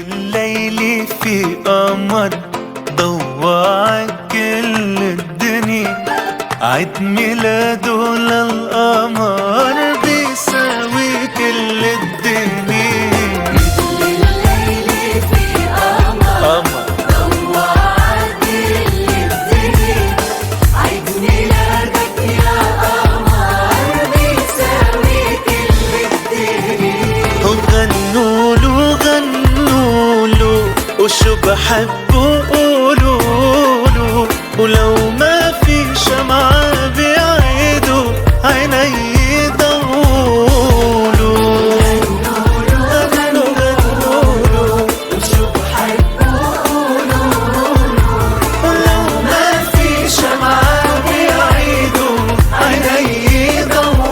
الليل في قمر ضوى كل الدنيا، عيد ميلاده للقمر بيساوي كل الدنيا. الليل في قمر ضوى كل الدنيا، عيد ميلادك يا قمر بيساوي كل الدنيا. وغنوله غنوله وشو بحبه قولوله، ولو ما في شمعة بعيده عيني يضولوا. غنوله وشو بحبه قولوله، ولو ما في شمعة بعيده عيني يضولوا.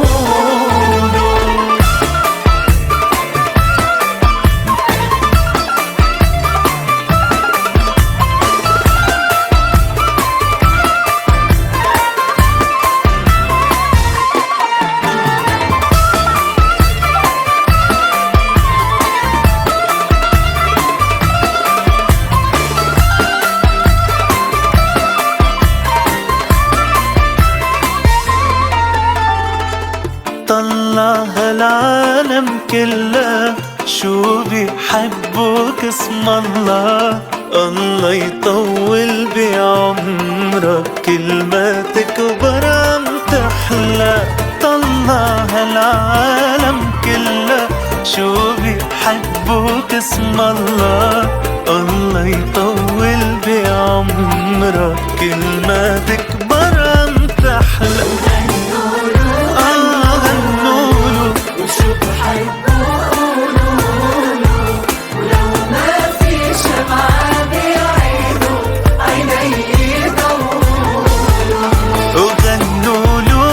طلع هالعالم كله شو بيحبوك اسم الله. الله يطول بعمرك كل ما تكبر عم تحلى. طلع هالعالم كله شو بيحبوك اسم الله. الله يطول بعمرك كل ما تكبر عم تحلى. وشو بحبه قولوله، ولو ما في شمعة بعيده عيني يضولوا. وغنوله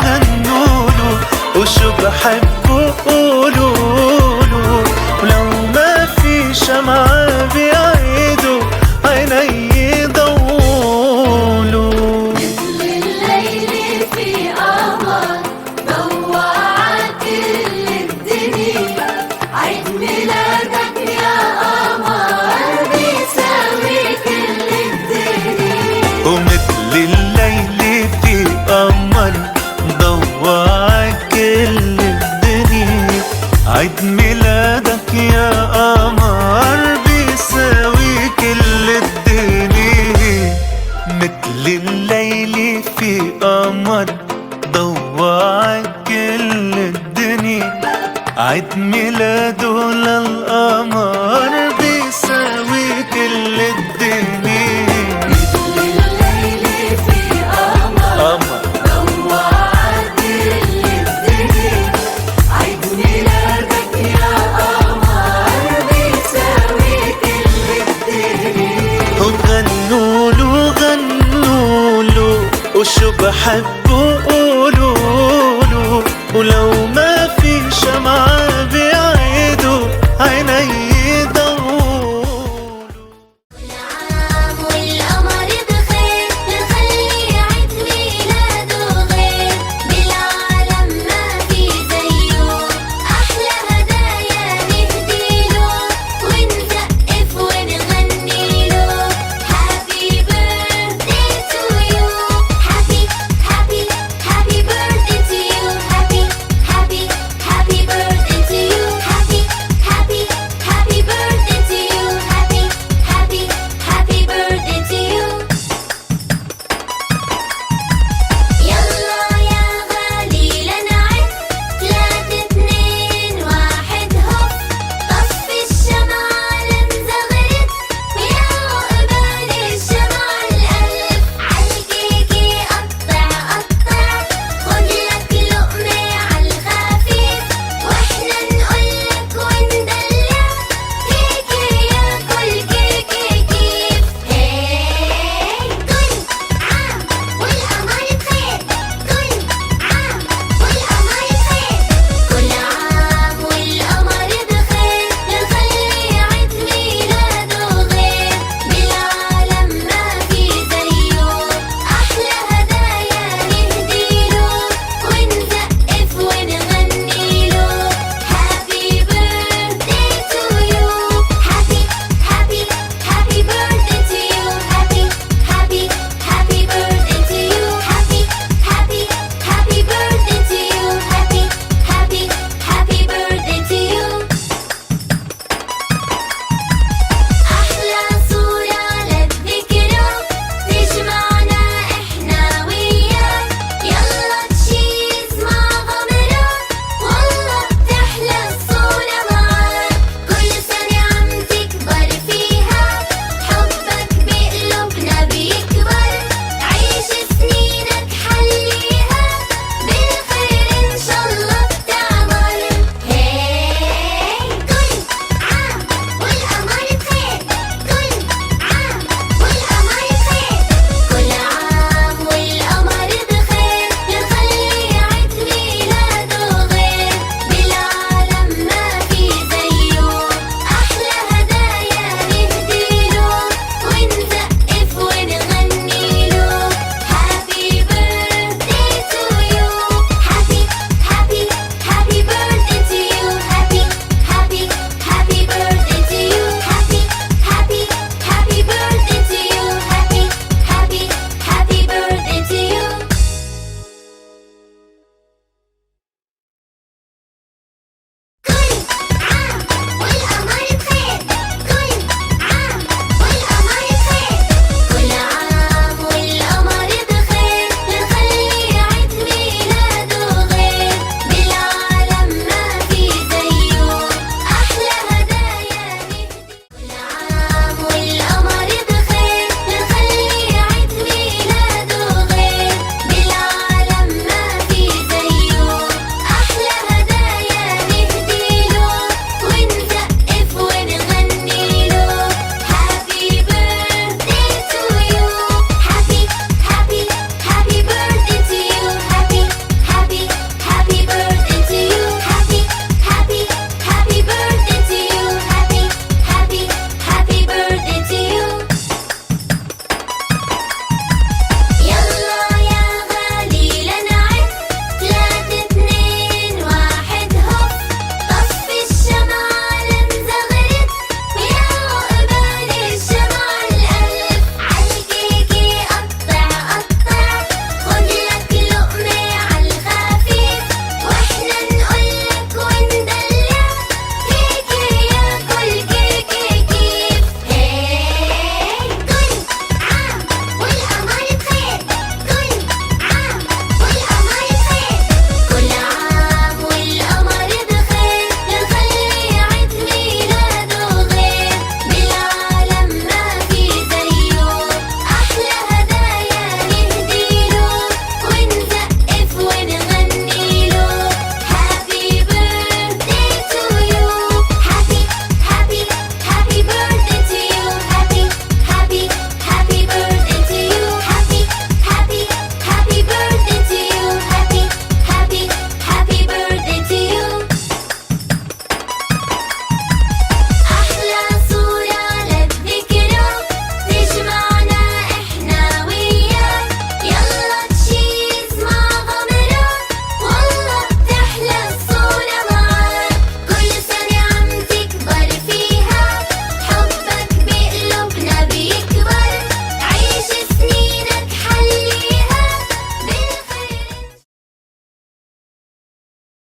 غنوله وشو بحبه قولوله، ولو ما في شمعة بعيده عيني يضولوا. الليل في قمر ضوى كل الدنيا، عيد ميلادك يا قمر بيساوي كل الدنيا. ومثل الليل في قمر ضوى كل الدنيا، عيد ميلادك يا قمر بيساوي كل الدنيا. مثل الليل في قمر ضوى كل الدنيا، عيد ميلاده للقمر بيساوي كل الدنيا. الليل في قمر ضوى كل الدنيا، عيد ميلادك يا قمر بيساوي كل الدنيا. وغنوله غنوله وشو بحبه قولوله، ولو